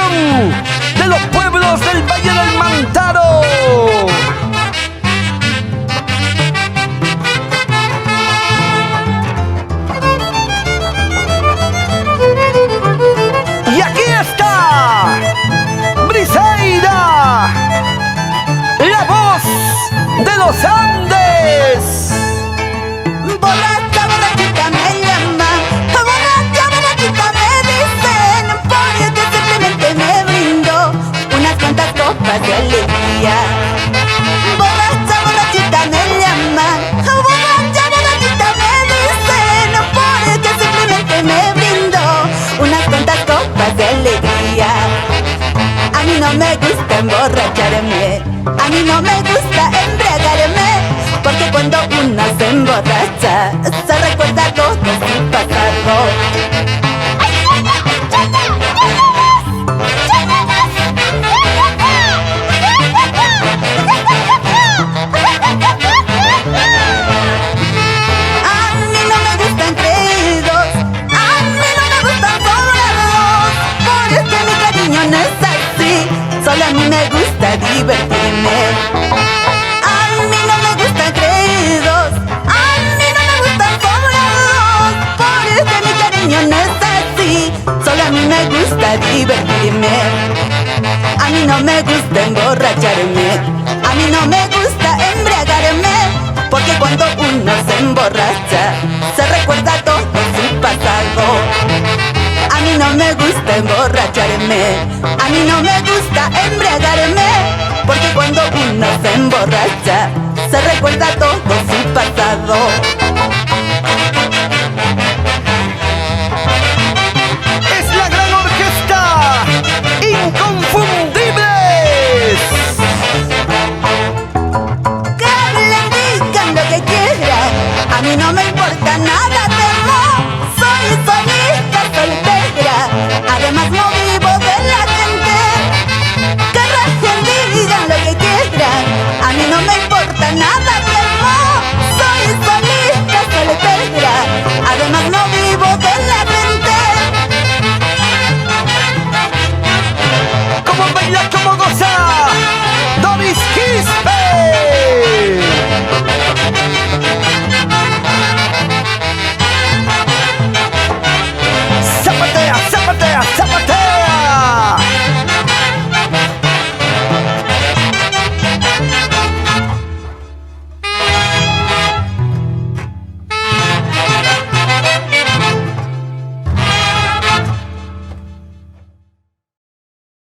tradición de los pueblos del Valle del Mantaro. Y aquí está Briseida, la voz de los Andes. Borracha, borrachita me llaman, borracha, borrachita me dicen, porque simplemente me brindo unas cuantas copas de alegría. Borracha, borrachita me llaman, borracha, borrachita me dicen, porque simplemente me brindo unas cuantas copas de alegría. A mí no me gusta emborracharme, a mí no me gusta embriagarme, porque cuando uno se emborracha se recuerda todo su pasado. A mí no me gustan creídos, a mí no me gustan sobrados, porque mi cariño no es así, solo a mí me gusta divertirme. A mí no me gustan creídos, a mí no me gustan sobrados, porque mi cariño no es así, solo a mí me gusta divertirme. A mí no me gusta emborracharme, a mí no me gusta embriagarme, porque cuando uno se emborracha se recuerda todo su pasado. A mí no me gusta emborracharme, a mí no me gusta embriagarme, porque cuando uno se emborracha se recuerda todo su pasado.